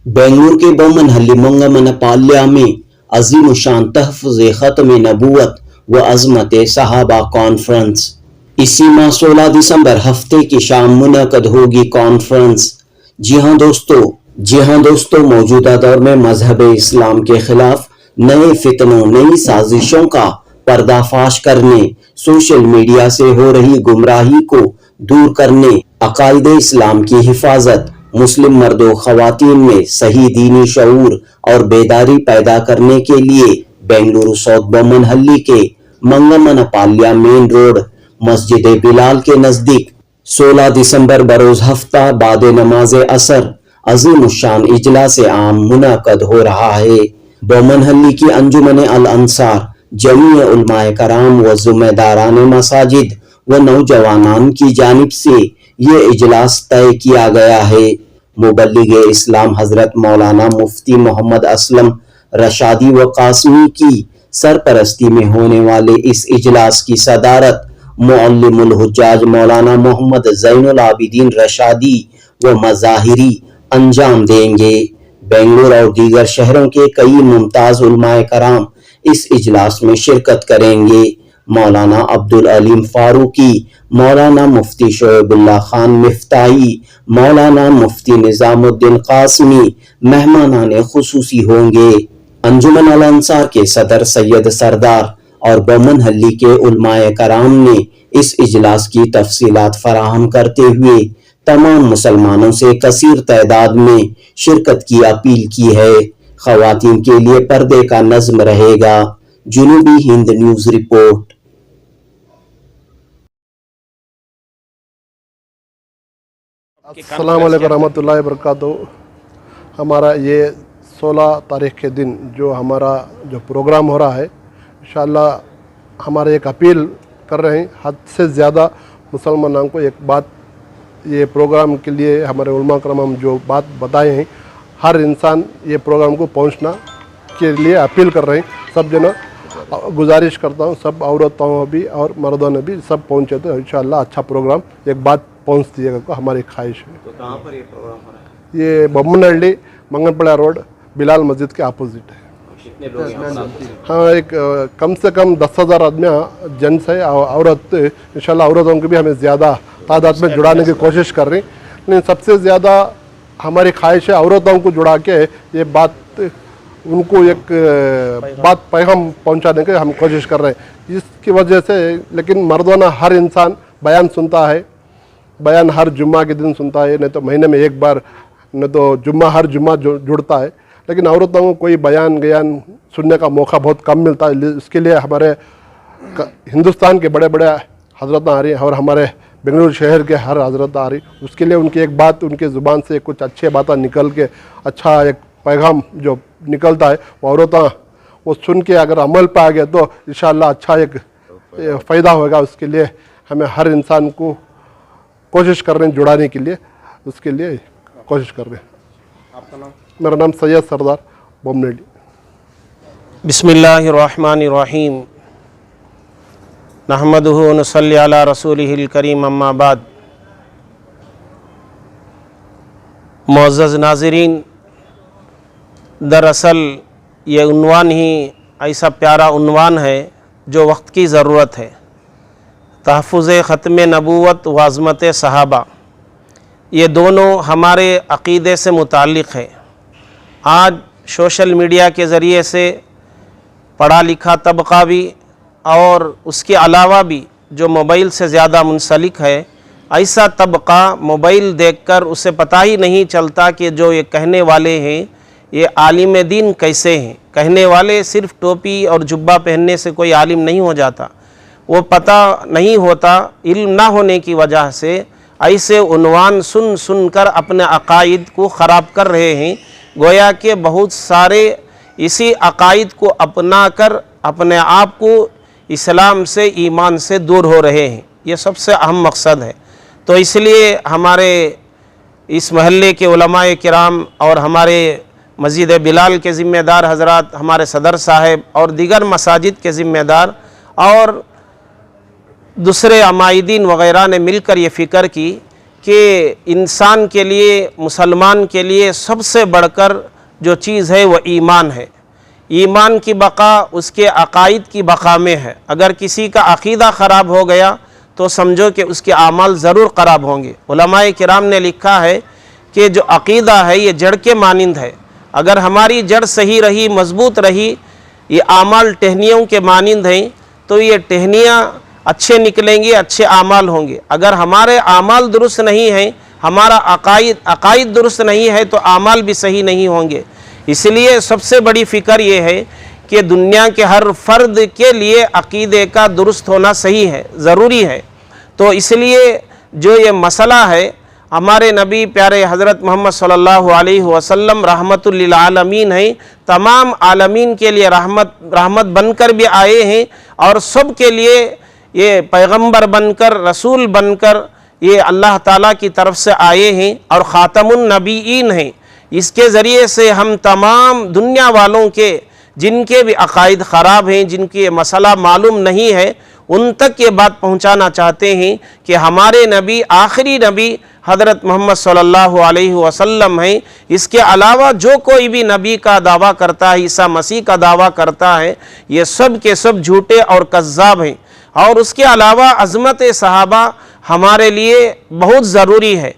बेंगलुरु के बोमनहल्ली मंगमनपाल्या में अजीम शान तहफ़्फ़ुज़ ख़त्म नबूवत व अज़मत सहाबा कॉन्फ्रेंस। इसी माह 16 दिसंबर हफ्ते की शाम मुनक़द होगी कॉन्फ्रेंस। जी हाँ दोस्तों, मौजूदा दौर में मजहब इस्लाम के खिलाफ नए फितनों, नई साजिशों का पर्दाफाश करने, सोशल मीडिया से हो रही गुमराही को दूर करने, अकायद इस्लाम की हिफाजत, मुस्लिम मर्दों ख़वातीन में सही दीनी शऊर और बेदारी पैदा करने के लिए बेंगलुरु साउथ बोमनहल्ली के मंगमनपाल्या मेन रोड मस्जिद बिलाल के नजदीक 16 दिसंबर बरोज हफ्ता बाद नमाज असर अजीम शान इजलास आम मुनक़द हो रहा है। बोमनहल्ली की अंजुमन अल अंसार, जमीय उलमाए कराम व ज़िम्मेदारान मसाजिद व नौजवानान की जानिब से ये इजलास तय किया गया है। मुबल्लिग इस्लाम हजरत मौलाना मुफ्ती मोहम्मद असलम रशादी व कासमी की सरपरस्ती में होने वाले इस इजलास की सदारत मुअल्लिमुल हुज्जाज मौलाना मोहम्मद ज़ैनुल आबिदीन रशादी व मज़ाहिरी अंजाम देंगे। बेंगलुरु और दीगर शहरों के कई मुमताज उलमाए कराम इस इजलास में शिरकत करेंगे। मौलाना अब्दुल अलीम फारूकी, मौलाना मुफ्ती शोएबुल्लाह खान मिफ्ताही, मौलाना मुफ्ती निजामुद्दीन कासमी मेहमानाने खुसूसी होंगे। अंजुमन अल अंसार के सदर सैयद सरदार और बोमनहल्ली के उलमाए कराम ने इस इजलास की तफसीलात फराहम करते हुए तमाम मुसलमानों से कसीर तादाद में शिरकत की अपील की है। ख़वातीन के लिए पर्दे का नज़्म रहेगा। जुनूबी हिंद न्यूज़ रिपोर्ट। अस्सलाम वालेकुम रहमतुल्लाहि व बरकातुहू। हमारा ये 16 तारीख़ के दिन जो हमारा जो प्रोग्राम हो रहा है, इंशाअल्लाह हमारे एक अपील कर रहे हैं हद से ज़्यादा मुसलमानों को एक बात, ये प्रोग्राम के लिए हमारे उलमा करम हम जो बात बताए हैं, हर इंसान ये प्रोग्राम को पहुंचना के लिए अपील कर रहे हैं। सब जना गुजारिश करता हूँ, सब औरतों भी और मर्दों ने भी सब पहुँचे तो इंशाअल्लाह अच्छा प्रोग्राम एक बात पहुँच दिएगा को हमारी ख्वाहिश है। तो कहाँ पर ये प्रोग्राम हो रहा है? ये बोमनहल्ली मंगनपड़ा रोड बिलाल मस्जिद के अपोजिट है। कितने लोग हैं? हाँ, एक कम से कम 10,000 आदमी जेंट्स है और औरत, इंशाल्लाह औरतों को भी हमें ज़्यादा तादाद में जुड़ाने की कोशिश कर रही हैं। लेकिन सबसे ज़्यादा हमारी ख्वाहिश है औरतों को जुड़ा के ये बात, उनको एक बात पैगाम पहुंचाने की हम कोशिश कर रहे हैं। इसकी वजह से लेकिन मर्दाना हर इंसान बयान सुनता है, बयान हर जुम्मा के दिन सुनता है, नहीं तो महीने में एक बार, नहीं तो जुम्मा हर जुम्मा जुड़ता है। लेकिन औरतों को कोई बयान सुनने का मौका बहुत कम मिलता है। इसके लिए हमारे हिंदुस्तान के बड़े बड़े हजरत आ रही हैं और हमारे बेंगलुरु शहर के हर हजरत आ रही, उसके लिए उनकी एक बात, उनके ज़ुबान से कुछ अच्छी बातें निकल के अच्छा एक पैगाम जो निकलता है वो औरतें वो सुन के अगर अमल पे आ गए तो इंशाअल्लाह अच्छा एक फ़ायदा होगा। उसके लिए हमें हर इंसान को कोशिश कर रहे हैं जुड़ाने के लिए, उसके लिए कोशिश कर रहे हैं। आपका नाम? मेरा नाम सैयद सरदार बोमनहल्ली। बिस्मिल्लाहिर्रहमानिर्रहीम। नहमदुहु व नसल्ली अला रसूलिहिल करीम, अम्मा बाद। मुअज़्ज़ज़ नाज़रीन, दरअसल ये उन्वान ही ऐसा प्यारा उन्वान है जो वक्त की ज़रूरत है। तहफ़्फ़ुज़ ख़त्म नबूवत व अज़मत सहाबा, ये दोनों हमारे अक़ीदे से मुताल्लिक़ है। आज सोशल मीडिया के ज़रिए से पढ़ा लिखा तबक़ा भी और उसके अलावा भी जो मोबाइल से ज़्यादा मुंसलिक है, ऐसा तबक़ा मोबाइल देखकर उसे पता ही नहीं चलता कि जो ये कहने वाले हैं ये आलिम दीन कैसे हैं। कहने वाले सिर्फ़ टोपी और जुब्बा पहनने से कोई आलिम नहीं हो जाता, वो पता नहीं होता। इल्म ना होने की वजह से ऐसे उन्वान सुन कर अपने अकायद को ख़राब कर रहे हैं। गोया कि बहुत सारे इसी अकायद को अपना कर अपने आप को इस्लाम से, ईमान से दूर हो रहे हैं। ये सबसे अहम मकसद है। तो इसलिए हमारे इस महल्ले के उलमाए किराम और हमारे मस्जिद बिलाल के ज़िम्मेदार हज़रात, हमारे सदर साहब और दीगर मसाजिद के ज़िम्मेदार और दूसरे अमाइदीन वग़ैरह ने मिलकर ये फ़िक्र की کہ انسان کے لیے مسلمان کے لیے سب سے بڑھ کر جو چیز ہے وہ ایمان ہے. ایمان کی بقا اس کے عقائد کی بقا میں ہے. اگر کسی کا عقیدہ خراب ہو گیا تو سمجھو کہ اس کے اعمال ضرور خراب ہوں گے. علماء کرام نے لکھا ہے کہ جو عقیدہ ہے یہ جڑ کے مانند ہے. اگر ہماری جڑ صحیح رہی، مضبوط رہی، یہ اعمال ٹہنیوں کے مانند ہیں تو یہ ٹہنیاں اچھے نکلیں گے، اچھے اعمال ہوں گے. اگر ہمارے اعمال درست نہیں ہیں، ہمارا عقائد درست نہیں ہے تو اعمال بھی صحیح نہیں ہوں گے. اس لیے سب سے بڑی فکر یہ ہے کہ دنیا کے ہر فرد کے لیے عقیدے کا درست ہونا صحیح ہے، ضروری ہے. تو اس لیے جو یہ مسئلہ ہے، ہمارے نبی پیارے حضرت محمد صلی اللہ علیہ وسلم رحمت للعالمین ہیں، تمام عالمین کے لیے رحمت بن کر بھی آئے ہیں، اور سب کے لیے یہ پیغمبر بن کر، رسول بن کر یہ اللہ تعالیٰ کی طرف سے آئے ہیں اور خاتم النبیین ہیں. اس کے ذریعے سے ہم تمام دنیا والوں کے جن کے بھی عقائد خراب ہیں، جن کی یہ مسئلہ معلوم نہیں ہے، ان تک یہ بات پہنچانا چاہتے ہیں کہ ہمارے نبی آخری نبی حضرت محمد صلی اللہ علیہ وسلم ہیں. اس کے علاوہ جو کوئی بھی نبی کا دعویٰ کرتا ہے، عیسیٰ مسیح کا دعویٰ کرتا ہے، یہ سب کے سب جھوٹے اور کذاب ہیں. اور اس کے علاوہ عظمت صحابہ ہمارے لیے بہت ضروری ہے.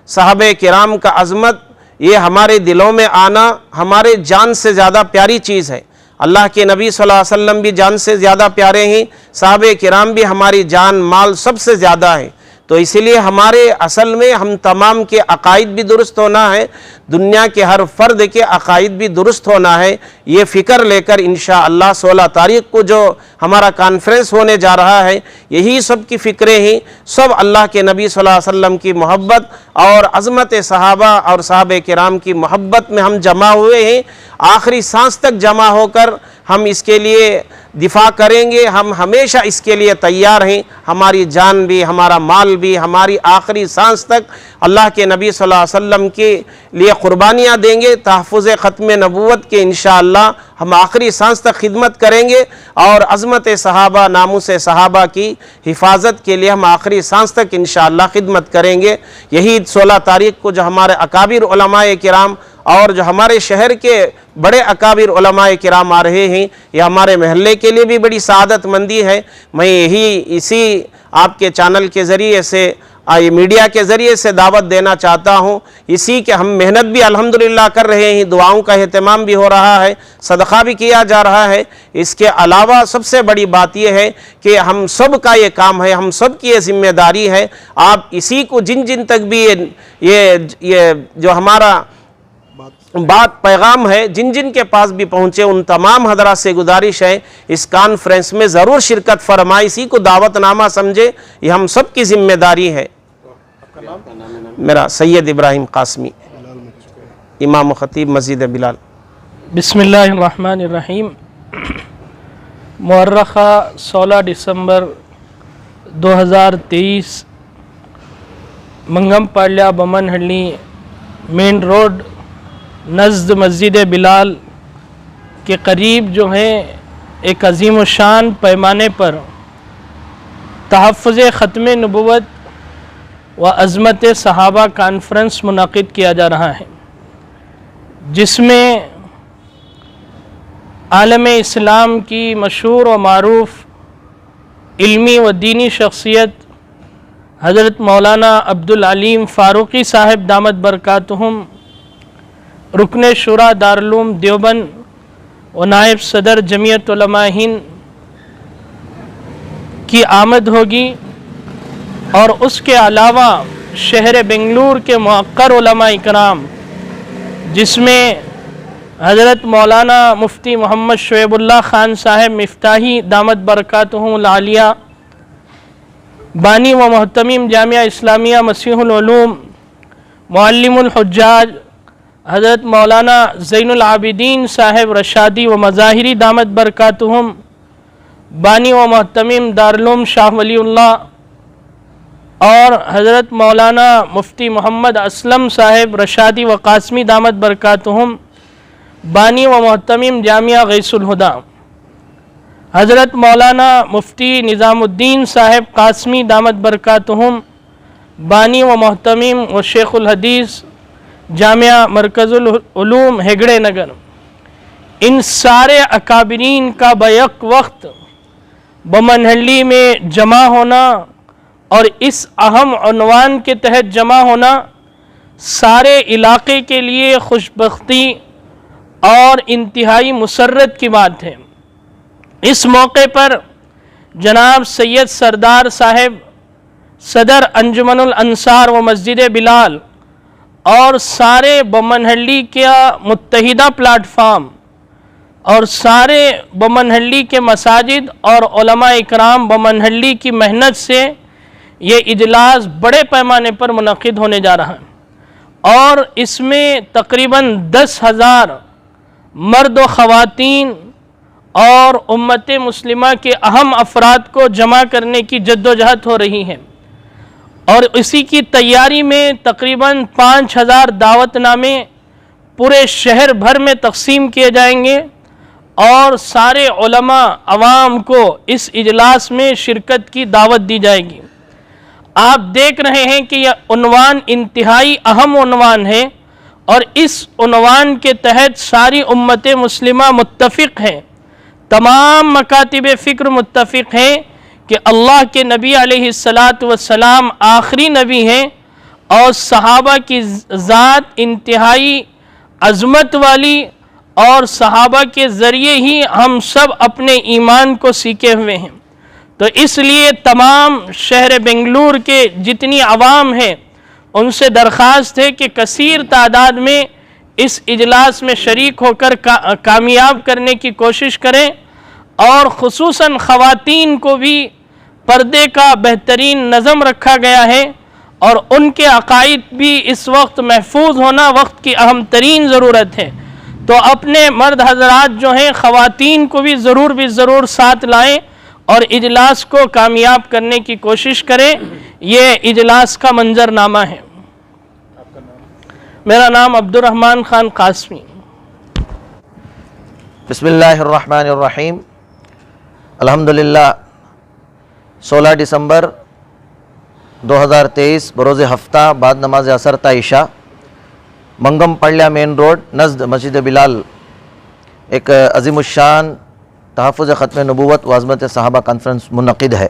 صحابہ کرام کا عظمت یہ ہمارے دلوں میں آنا ہمارے جان سے زیادہ پیاری چیز ہے. اللہ کے نبی صلی اللہ علیہ وسلم بھی جان سے زیادہ پیارے ہیں، صحابہ کرام بھی ہماری جان مال سب سے زیادہ ہیں. تو اسی لیے ہمارے اصل میں ہم تمام کے عقائد بھی درست ہونا ہے، دنیا کے ہر فرد کے عقائد بھی درست ہونا ہے. یہ فکر لے کر انشاءاللہ 16 تاریخ کو جو ہمارا کانفرنس ہونے جا رہا ہے، یہی سب کی فکریں ہیں. سب اللہ کے نبی صلی اللہ علیہ وسلم کی محبت اور عظمت صحابہ اور صحابہ کرام کی محبت میں ہم جمع ہوئے ہیں. آخری سانس تک جمع ہو کر ہم اس کے لیے دفاع کریں گے. ہم ہمیشہ اس کے لیے تیار ہیں. ہماری جان بھی، ہمارا مال بھی، ہماری آخری سانس تک اللہ کے نبی صلی اللہ علیہ وسلم کے لیے قربانیاں دیں گے. تحفظ ختم نبوت کے انشاءاللہ ہم آخری سانس تک خدمت کریں گے، اور عظمت صحابہ، ناموس صحابہ کی حفاظت کے لیے ہم آخری سانس تک انشاءاللہ خدمت کریں گے. یہی 16 تاریخ کو جو ہمارے اکابر علماء کرام اور جو ہمارے شہر کے بڑے اکابر علماء کرام آ رہے ہیں، یہ ہمارے محلے کے لیے بھی بڑی سعادت مندی ہے. میں اسی آپ کے چینل کے ذریعے سے، میڈیا کے ذریعے سے دعوت دینا چاہتا ہوں. اسی کے ہم محنت بھی الحمدللہ کر رہے ہیں، دعاؤں کا اہتمام بھی ہو رہا ہے، صدقہ بھی کیا جا رہا ہے. اس کے علاوہ سب سے بڑی بات یہ ہے کہ ہم سب کا یہ کام ہے، ہم سب کی یہ ذمہ داری ہے. آپ اسی کو جن تک بھی یہ جو ہمارا بات پیغام ہے، جن کے پاس بھی پہنچے، ان تمام حضرات سے گزارش ہے اس کانفرنس میں ضرور شرکت فرمائے. اسی کو دعوت نامہ سمجھے، یہ ہم سب کی ذمہ داری ہے. میرا سید ابراہیم قاسمی، امام و خطیب مسجد بلال. بسم اللہ الرحمن الرحیم. مورخہ 16 دسمبر 2023 منگم پالیہ بمن ہلی مین روڈ نزد مسجد بلال کے قریب جو ہے ایک عظیم و شان پیمانے پر تحفظ ختم نبوت و عظمت صحابہ کانفرنس منعقد کیا جا رہا ہے، جس میں عالم اسلام کی مشہور و معروف علمی و دینی شخصیت حضرت مولانا عبدالعلیم فاروقی صاحب دامت برکاتہم، رکن شورا دارالعلوم دیوبند و نائب صدر جمعیت علماء ہند کی آمد ہوگی، اور اس کے علاوہ شہر بنگلور کے موقر علماء اکرام، جس میں حضرت مولانا مفتی محمد شعیب اللہ خان صاحب مفتاحی دامت برکاتہم العالیہ، بانی و محتمم جامعہ اسلامیہ مسیح العلوم، معلم الحجاج حضرت مولانا زین العابدین صاحب رشادی و مظاہری دامت برکاتہم، بانی و محتمم دارالعلوم شاہ ولی اللہ، اور حضرت مولانا مفتی محمد اسلم صاحب رشادی و قاسمی دامت برکاتہم، بانی و محتمم جامعہ غیث الہدا، حضرت مولانا مفتی نظام الدین صاحب قاسمی دامت برکاتہم، बानी व मोहतमीम व शेखुल हदीस जामिया मरकज़ुल उलूम हेगड़े नगर, इन सारे अकाबिरीन का बैक वक्त बमनहल्ली में जमा होना और इस अहम उन्वान के तहत जमा होना सारे इलाके के लिए खुशबख्ती और इंतहाई मुसर्रत की बात है। इस मौके पर जनाब सैयद सरदार साहब सदर अंजुमनुल अंसार व मस्जिद बिलाल और सारे बमनहल्ली का मुत्तहिदा प्लेटफार्म और सारे बमनहल्ली के मसाजिद और उलमा इकराम बमनहल्ली की मेहनत से ये इजलास बड़े पैमाने पर मुनक़िद होने जा रहा है और इसमें तकरीबन 10,000 मर्द व ख़वातीन और उम्मत मुस्लिमा के अहम अफराद को जमा करने की जद्दोजहद हो रही है और इसी की तैयारी में तकरीबन 5,000 दावतनामे पूरे शहर भर में तकसीम किए जाएंगे और सारे उलमा अवाम को इस इजलास में शिरकत की दावत दी जाएगी। आप देख रहे हैं कि यह उन्वान इंतहाई अहम उन्वान है और इस उन्वान के तहत सारी उम्मत मुस्लिमा मुत्तफ़िक़ हैं, तमाम मकातिब फ़िक्र मुत्तफ़िक़ हैं कि अल्लाह के नबी अलैहिस्सलातु वस्सलाम आखिरी नबी हैं और सहाबा की ज़ात इंतहाई अज़मत वाली और सहाबा के ज़रिए ही हम सब अपने ईमान को सीखे हुए हैं। तो इसलिए तमाम शहर बेंगलुरु के जितनी आवाम है उनसे दरख्वास्त है कि कसीर तादाद में इस इजलास में शरीक होकर कामयाब करने की कोशिश करें और ख़ुसूसन ख़वातीन को भी पर्दे का बेहतरीन नज़म रखा गया है और उनके अकायद भी इस वक्त महफूज होना वक्त की अहम तरीन ज़रूरत है। तो अपने मर्द हजरात जो हैं ख़वातीन को भी ज़रूर साथ लाएं और इजलास को कामयाब करने की कोशिश करें। ये इजलास का मंजरनामा है। मेरा नाम अब्दुर्रहमान ख़ान कासमी। बिस्मिल्लाहिर्रहमानिर्रहीम। अल्हम्दुलिल्लाह 16 दिसंबर 2023 बरोज़ हफ्ता बाद नमाज असर ता इशा मंगम पड़िया मेन रोड नज़द मस्जिद बिलाल एक अज़ीमुश्शान तहफ़्फ़ुज़ ख़त्म नबूवत व अज़मत सहाबा कॉन्फ्रेंस मुनक़िद है।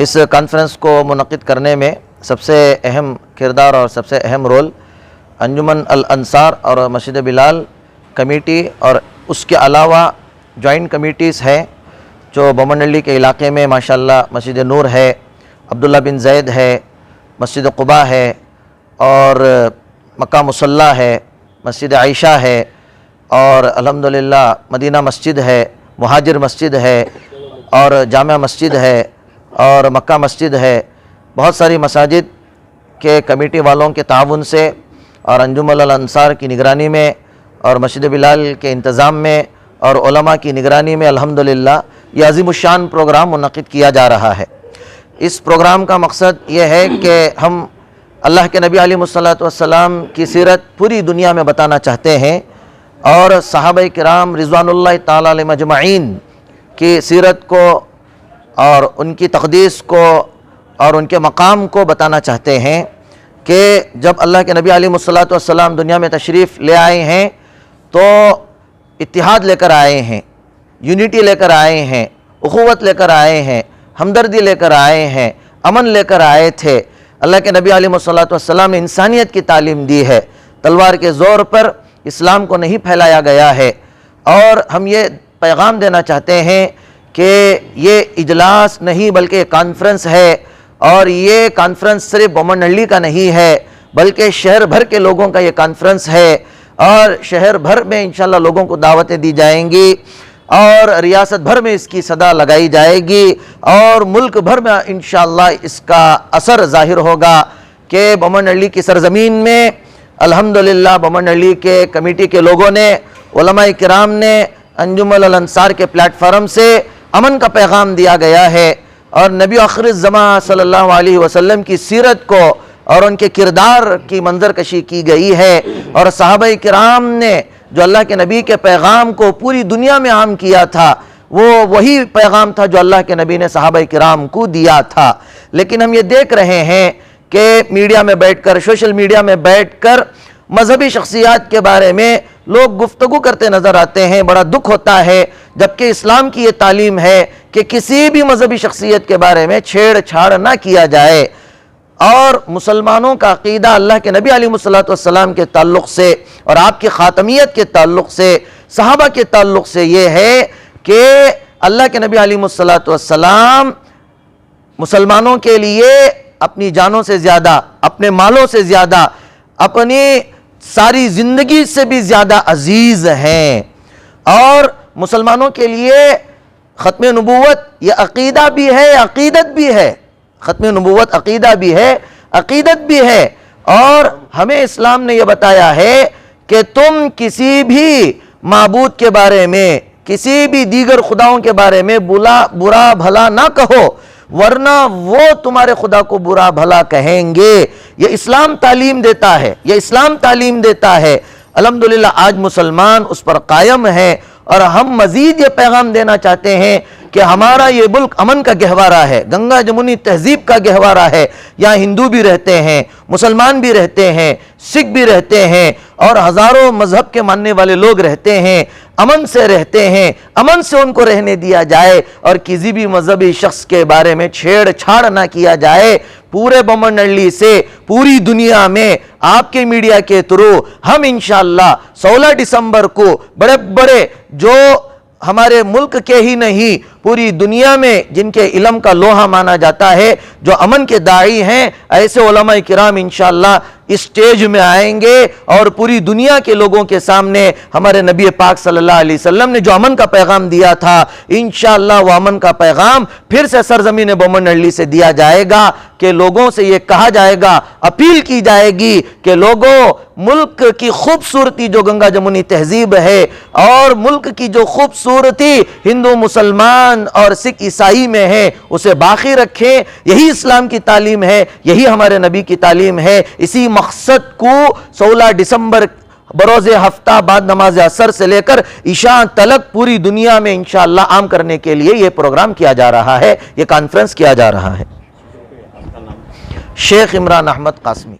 इस कॉन्फ्रेंस को मुनक़िद करने में सबसे अहम किरदार और सबसे अहम रोल अंजुमन अल अंसार और मस्जिद बिलाल कमेटी और उसके अलावा जॉइंट कमेटीज़ हैं जो बमनहल्ली के इलाके में माशाअल्लाह मस्जिद नूर है, अब्दुल्ला बिन ज़ैद है, मस्जिद क़ुबा है और मक्का मुसल्ला है, मस्जिद आयशा है और अल्हम्दुलिल्लाह मदीना मस्जिद है, मुहाजिर मस्जिद है और जामिया मस्जिद है और मक्का मस्जिद है। बहुत सारी मसाजिद के कमेटी वालों के ताउन से और अंजुमन अल अंसार की निगरानी में और मस्जिद बिलाल के इंतज़ाम में और उलमा की निगरानी में अल्हम्दुलिल्लाह ये अज़ीमुश्शान प्रोग्राम मुनक़िद किया जा रहा है। इस प्रोग्राम का मकसद ये है कि हम अल्लाह के नबी अलैहिस्सलातु वस्सलाम की सीरत पूरी दुनिया में बताना चाहते हैं और सहाबा किराम रिज़वानुल्लाह ताला अलैहिम अजमईन की सीरत को और उनकी तक़दीस को और उनके मकाम को बताना चाहते हैं कि जब अल्लाह के नबी अलैहिस्सलातु वस्सलाम दुनिया में तशरीफ़ ले आए हैं तो इत्तिहाद लेकर आए हैं, यूनिटी लेकर आए हैं, उख़ुवत लेकर आए हैं, हमदर्दी लेकर आए हैं, अमन लेकर आए थे। अल्लाह के नबी अलैहिस्सलातु वस्सलाम ने इंसानियत की तालीम दी है, तलवार के ज़ोर पर इस्लाम को नहीं फैलाया गया है। और हम ये पैगाम देना चाहते हैं कि ये इजलास नहीं बल्कि कॉन्फ्रेंस है और ये कॉन्फ्रेंस सिर्फ बमनहल्ली का नहीं है बल्कि शहर भर के लोगों का ये कॉन्फ्रेंस है और शहर भर में इंशाअल्लाह लोगों को दावतें दी जाएंगी और रियासत भर में इसकी सदा लगाई जाएगी और मुल्क भर में इंशाअल्लाह इसका असर ज़ाहिर होगा कि बमनहल्ली की सरज़मीन में अल्हम्दुलिल्लाह बमनहल्ली के कमेटी के लोगों ने, उलमाए किराम ने अंजुमन अल अंसार के प्लेटफार्म से अमन का पैगाम दिया गया है और नबी आखिर ज़मा सल्लल्लाहु अलैहि वसल्लम की सीरत को और उनके किरदार की मंजरकशी की गई है और सहाबाए किराम ने जो अल्लाह के नबी के पैगाम को पूरी दुनिया में आम किया था वो वही पैगाम था जो अल्लाह के नबी ने सहाबाए किराम को दिया था। لیکن ہم یہ دیکھ رہے ہیں کہ میڈیا میں بیٹھ کر، سوشل میڈیا میں بیٹھ کر مذہبی شخصیات کے بارے میں لوگ گفتگو کرتے نظر آتے ہیں. بڑا دکھ ہوتا ہے، جبکہ اسلام کی یہ تعلیم ہے کہ کسی بھی مذہبی شخصیت کے بارے میں چھیڑ چھاڑ نہ کیا جائے. اور مسلمانوں کا عقیدہ اللہ کے نبی علیہ السلام کے تعلق سے اور آپ کی خاتمیت کے تعلق سے، صحابہ کے تعلق سے یہ ہے کہ اللہ کے نبی علیہ السلام مسلمانوں کے لیے اپنی جانوں سے زیادہ، اپنے مالوں سے زیادہ، اپنی ساری زندگی سے بھی زیادہ عزیز ہیں. اور مسلمانوں کے لیے ختم نبوت یہ عقیدہ بھی ہے، عقیدت بھی ہے. ختم نبوت عقیدہ بھی ہے، عقیدت بھی ہے. اور ہمیں اسلام نے یہ بتایا ہے کہ تم کسی بھی معبود کے بارے میں، کسی بھی دیگر خداؤں کے بارے میں برا بھلا نہ کہو، ورنہ وہ تمہارے خدا کو برا بھلا کہیں گے. یہ اسلام تعلیم دیتا ہے، یہ اسلام تعلیم دیتا ہے. الحمدللہ آج مسلمان اس پر قائم ہیں، اور ہم مزید یہ پیغام دینا چاہتے ہیں کہ ہمارا یہ ملک امن کا گہوارہ ہے، گنگا جمنی تہذیب کا گہوارہ ہے. یہاں ہندو بھی رہتے ہیں، مسلمان بھی رہتے ہیں، سکھ بھی رہتے ہیں، اور ہزاروں مذہب کے ماننے والے لوگ رہتے ہیں. امن سے رہتے ہیں، امن سے ان کو رہنے دیا جائے، اور کسی بھی مذہبی شخص کے بارے میں چھیڑ چھاڑ نہ کیا جائے. پورے بمن نڈلی سے پوری دنیا میں آپ کے میڈیا کے تھرو ہم انشاءاللہ 16 دسمبر کو بڑے بڑے جو ہمارے ملک کے ہی نہیں پوری دنیا میں جن کے علم کا لوہا مانا جاتا ہے، جو امن کے داعی ہیں، ایسے علماء کرام انشاءاللہ اسٹیج میں آئیں گے اور پوری دنیا کے لوگوں کے سامنے ہمارے نبی پاک صلی اللہ علیہ وسلم نے جو امن کا پیغام دیا تھا، انشاءاللہ وہ امن کا پیغام پھر سے سرزمین بمن نڈلی سے دیا جائے گا. کہ لوگوں سے یہ کہا جائے گا، اپیل کی جائے گی کہ لوگوں، ملک کی خوبصورتی جو گنگا جمنی تہذیب ہے، اور ملک کی جو خوبصورتی ہندو مسلمان اور سکھ عیسائی میں ہے، اسے باقی رکھیں. یہی اسلام کی تعلیم ہے، یہی ہمارے نبی کی تعلیم ہے. اسی مقصد کو 16 دسمبر بروز ہفتہ بعد نماز عصر سے لے کر عشاء تلک پوری دنیا میں انشاءاللہ عام کرنے کے لیے یہ پروگرام کیا جا رہا ہے، یہ کانفرنس کیا جا رہا ہے. شیخ عمران احمد قاسمی.